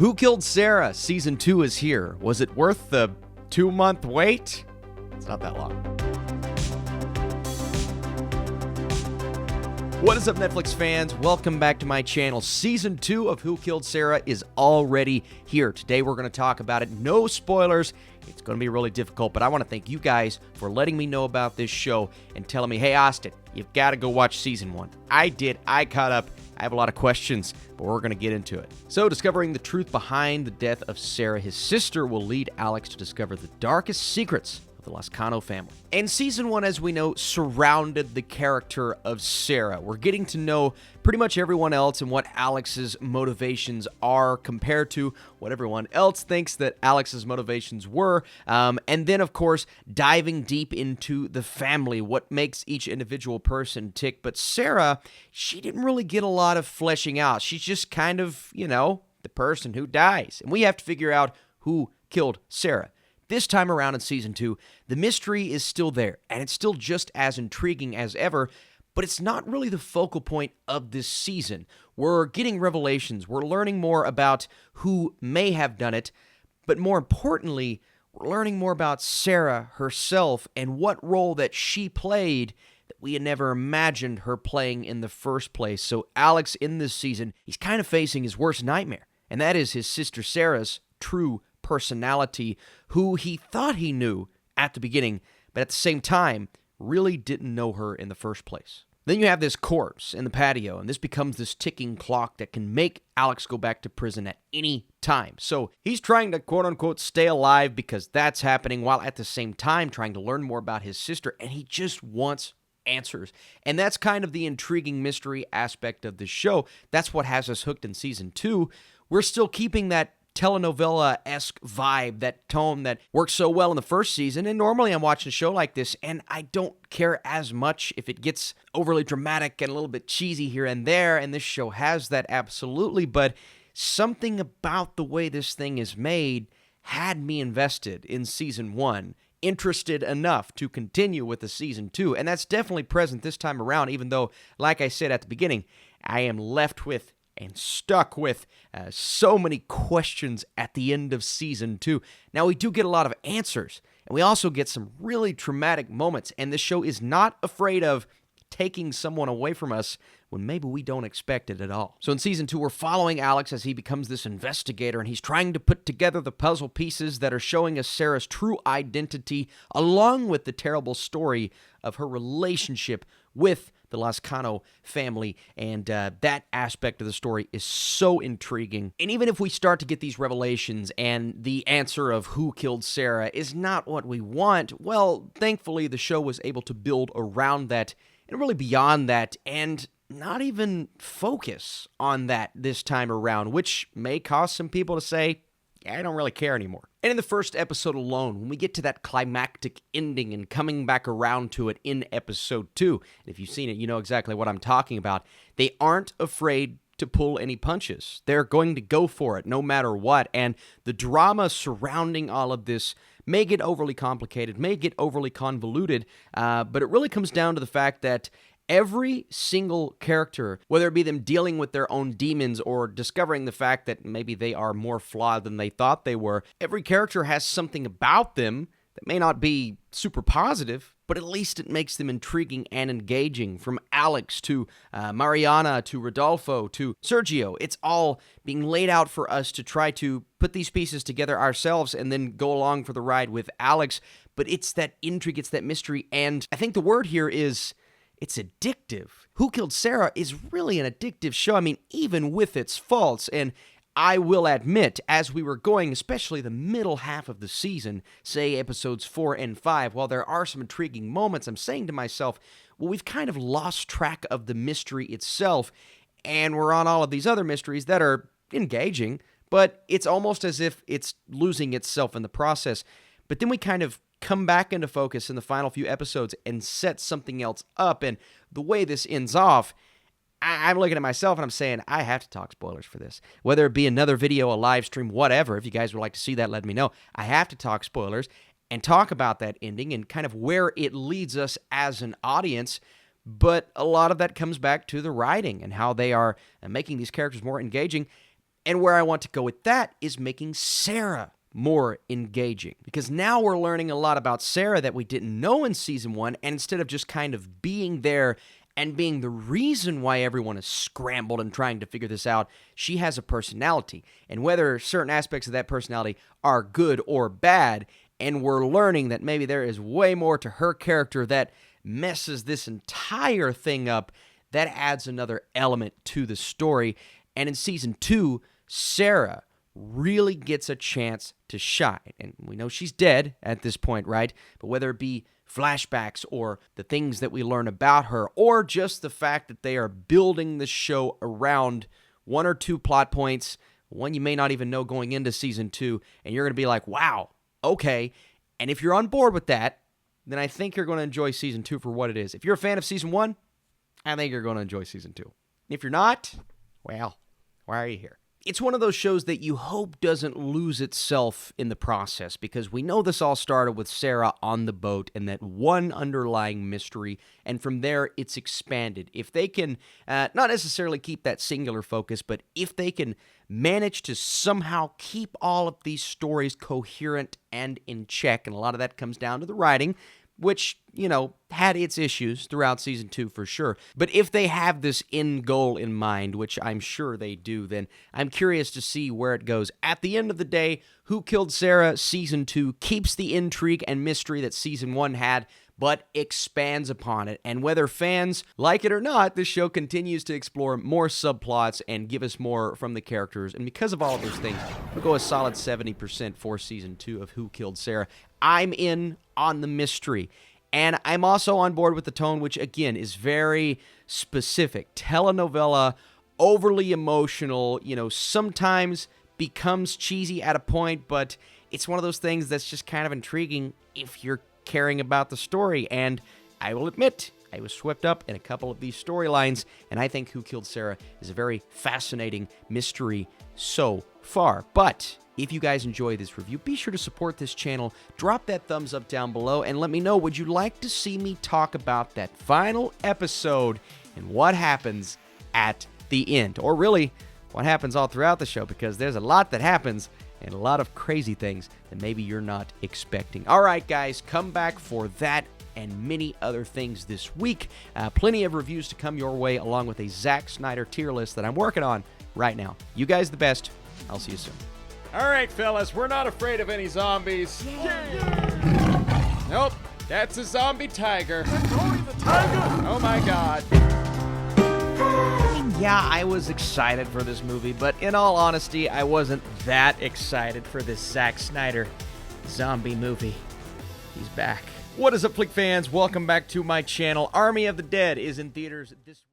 Who Killed Sara? Season 2 is here. Was it worth the 2-month wait? It's not that long. What is up, Netflix fans? Welcome back to my channel. Season 2 of Who Killed Sara is already here. Today we're going to talk about it. No spoilers. It's going to be really difficult, but I want to thank you guys for letting me know about this show and telling me, hey, Austin, you've got to go watch Season 1. I did. I caught up. I have a lot of questions, but we're going to get into it. So, discovering the truth behind the death of Sara, his sister will lead Alex to discover the darkest secrets of the Lazcano family. And Season 1, as we know, surrounded the character of Sara. We're getting to know pretty much everyone else and what Alex's motivations are compared to what everyone else thinks that Alex's motivations were. And then, of course, diving deep into the family, what makes each individual person tick. But Sara, she didn't really get a lot of fleshing out. She's just kind of, the person who dies. And we have to figure out who killed Sara. This time around in Season 2, the mystery is still there, and it's still just as intriguing as ever, but it's not really the focal point of this season. We're getting revelations, we're learning more about who may have done it, but more importantly, we're learning more about Sara herself and what role that she played that we had never imagined her playing in the first place. So Alex, in this season, he's kind of facing his worst nightmare, and that is his sister Sara's true personality, who he thought he knew at the beginning, but at the same time, really didn't know her in the first place. Then you have this corpse in the patio, and this becomes this ticking clock that can make Alex go back to prison at any time. So he's trying to quote-unquote stay alive because that's happening, while at the same time trying to learn more about his sister, and he just wants answers. And that's kind of the intriguing mystery aspect of the show. That's what has us hooked in Season 2. We're still keeping that telenovela-esque vibe, that tone that worked so well in the first season. And normally I'm watching a show like this, and I don't care as much if it gets overly dramatic and a little bit cheesy here and there, and this show has that absolutely, but something about the way this thing is made had me invested in Season 1, interested enough to continue with the Season 2, and that's definitely present this time around, even though, like I said at the beginning, I am left with and stuck with so many questions at the end of Season 2. Now, we do get a lot of answers, and we also get some really traumatic moments, and this show is not afraid of taking someone away from us when maybe we don't expect it at all. So in Season 2, we're following Alex as he becomes this investigator, and he's trying to put together the puzzle pieces that are showing us Sara's true identity, along with the terrible story of her relationship with the Lazcano family, and that aspect of the story is so intriguing. And even if we start to get these revelations and the answer of who killed Sara is not what we want, well, thankfully the show was able to build around that and really beyond that, and not even focus on that this time around, which may cause some people to say, yeah, I don't really care anymore. And in the first episode alone, when we get to that climactic ending and coming back around to it in episode 2, and if you've seen it, you know exactly what I'm talking about, they aren't afraid to pull any punches. They're going to go for it no matter what, and the drama surrounding all of this may get overly complicated, may get overly convoluted, but it really comes down to the fact that every single character, whether it be them dealing with their own demons or discovering the fact that maybe they are more flawed than they thought they were, every character has something about them that may not be super positive, but at least it makes them intriguing and engaging. From Alex to Mariana to Rodolfo to Sergio, it's all being laid out for us to try to put these pieces together ourselves and then go along for the ride with Alex. But it's that intrigue, it's that mystery, and I think the word here is it's addictive. Who Killed Sara is really an addictive show. I mean, even with its faults. And I will admit, as we were going, especially the middle half of the season, say episodes 4 and 5, while there are some intriguing moments, I'm saying to myself, well, we've kind of lost track of the mystery itself, and we're on all of these other mysteries that are engaging, but it's almost as if it's losing itself in the process. But then we kind of come back into focus in the final few episodes and set something else up, and the way this ends off, I'm looking at myself and I'm saying, I have to talk spoilers for this. Whether it be another video, a live stream, whatever, if you guys would like to see that, let me know. I have to talk spoilers and talk about that ending and kind of where it leads us as an audience, but a lot of that comes back to the writing and how they are making these characters more engaging. And where I want to go with that is making Sara more engaging, because now we're learning a lot about Sara that we didn't know in season 1, and instead of just kind of being there and being the reason why everyone is scrambled and trying to figure this out, she has a personality. And whether certain aspects of that personality are good or bad, and we're learning that maybe there is way more to her character that messes this entire thing up, that adds another element to the story. And in season 2, Sara really gets a chance to shine. And we know she's dead at this point, right? But whether it be flashbacks or the things that we learn about her, or just the fact that they are building the show around one or two plot points, one you may not even know going into season 2, and you're going to be like, wow, okay. And if you're on board with that, then I think you're going to enjoy season 2 for what it is. If you're a fan of season 1, I think you're going to enjoy season 2. If you're not, well, why are you here? It's one of those shows that you hope doesn't lose itself in the process, because we know this all started with Sara on the boat and that one underlying mystery, and from there it's expanded. If they can not necessarily keep that singular focus, but if they can manage to somehow keep all of these stories coherent and in check, and a lot of that comes down to the writing, which, had its issues throughout season 2 for sure. But if they have this end goal in mind, which I'm sure they do, then I'm curious to see where it goes. At the end of the day, Who Killed Sara season 2 keeps the intrigue and mystery that season 1 had, but expands upon it. And whether fans like it or not, this show continues to explore more subplots and give us more from the characters. And because of all of those things, we'll go a solid 70% for season 2 of Who Killed Sara. I'm in on the mystery. And I'm also on board with the tone, which, again, is very specific. Telenovela, overly emotional, sometimes becomes cheesy at a point, but it's one of those things that's just kind of intriguing if you're caring about the story. And I will admit, I was swept up in a couple of these storylines, and I think Who Killed Sara is a very fascinating mystery so far. But if you guys enjoy this review, be sure to support this channel. Drop that thumbs up down below and let me know, would you like to see me talk about that final episode and what happens at the end? Or really, what happens all throughout the show, because there's a lot that happens and a lot of crazy things that maybe you're not expecting. All right, guys, come back for that and many other things this week. Plenty of reviews to come your way, along with a Zack Snyder tier list that I'm working on right now. You guys the best. I'll see you soon. All right, fellas, we're not afraid of any zombies. Nope, that's a zombie tiger. The tiger! Oh my god. Yeah, I was excited for this movie, but in all honesty, I wasn't that excited for this Zack Snyder zombie movie. He's back. What is up, Flick fans? Welcome back to my channel. Army of the Dead is in theaters this week.